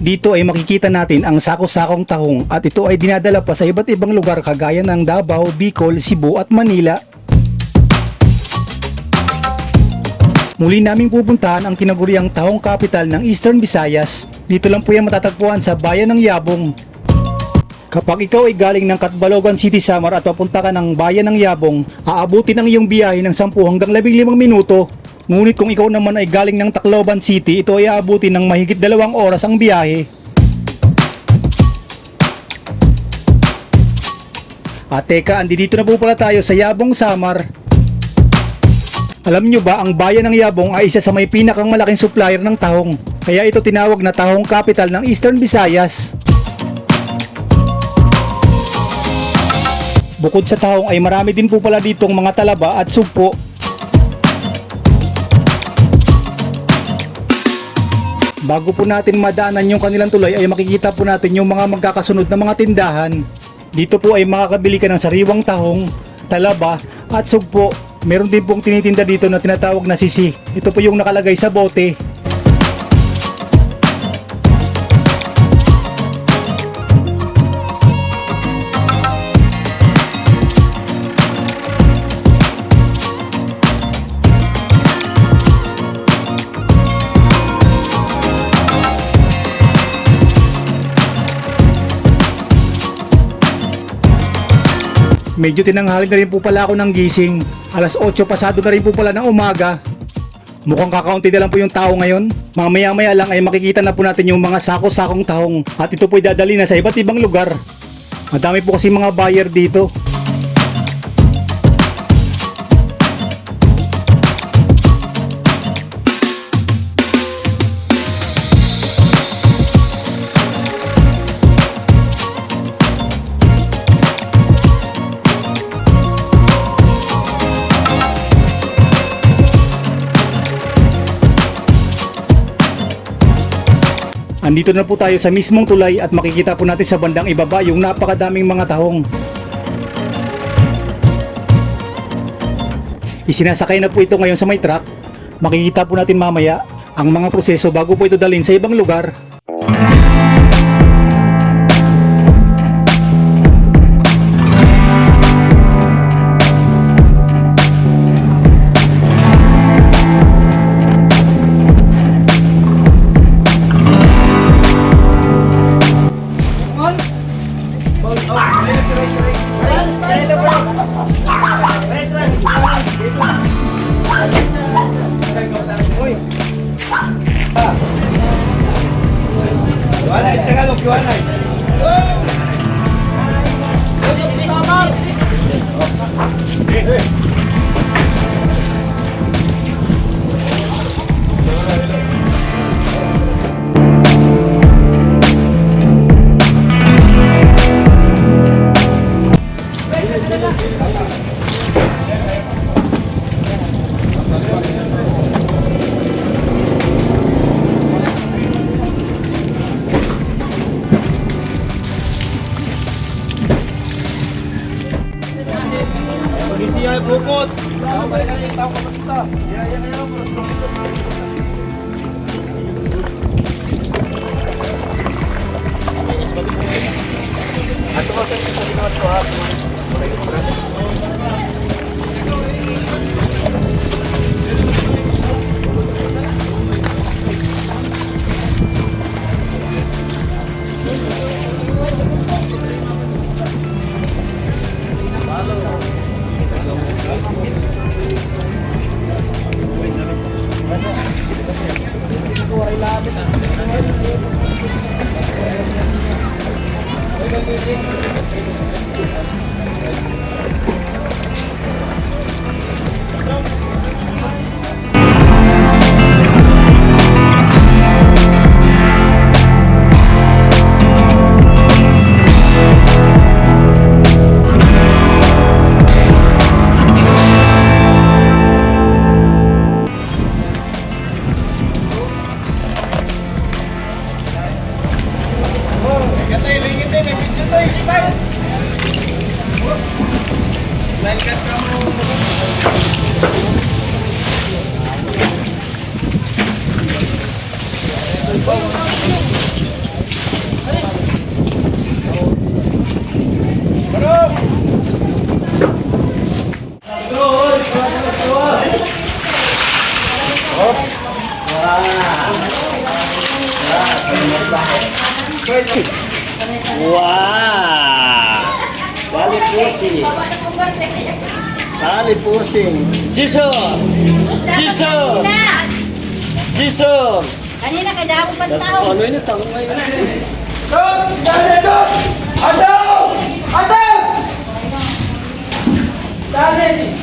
Dito ay makikita natin ang sako-sakong tahong at ito ay dinadala pa sa iba't ibang lugar kagaya ng Davao, Bicol, Cebu at Manila. Muli naming pupuntahan ang tinaguriang tahong capital ng Eastern Visayas. Dito lang po yan matatagpuan sa bayan ng Yabong. Kapag ikaw ay galing ng Catbalogan City, Samar at papunta ka ng bayan ng Yabong, aabutin ang iyong biyahe ng 10 hanggang 15 minuto. Ngunit kung ikaw naman ay galing ng Tacloban City, ito ay aabutin ng mahigit 2 oras ang biyahe. At teka, andito na po pala tayo sa Yabong, Samar. Alam nyo ba, ang bayan ng Yabong ay isa sa may pinakang malaking supplier ng tahong. Kaya ito tinawag na tahong capital ng Eastern Visayas. Bukod sa tahong ay marami din po pala ditong mga talaba at sugpo. Bago po natin madaanan yung kanilang tulay ay makikita po natin yung mga magkakasunod na mga tindahan. Dito po ay makakabili ka ng sariwang tahong, talaba at sugpo. Meron din pong tinitinda dito na tinatawag na sisi. Ito po yung nakalagay sa bote. Medyo tinanghali na rin po pala ako ng gising. Alas 8 pasado na rin po pala ng umaga. Mukhang kakaunti na lang po yung tao ngayon. Mamaya-maya lang ay makikita na po natin yung mga sako-sakong tahong. At ito po ay dadali na sa iba't ibang lugar. Madami po kasi mga buyer dito. Andito na po tayo sa mismong tulay at makikita po natin sa bandang ibaba yung napakadaming mga tahong. Isinasakay na po ito ngayon sa may truck. Makikita po natin mamaya ang mga proseso bago po ito dalhin sa ibang lugar. Juanay, Tagalog, Juanay. Samar. Siya bukod. Tao balik kasi tao kamusta. Ato ba sa likod ko ha? Wow! Dali pusing. Dali pusing. Jason! Jason! Jason! Kanina kaya ako pantaw. Ano yun? Tanong ngayon. Dali!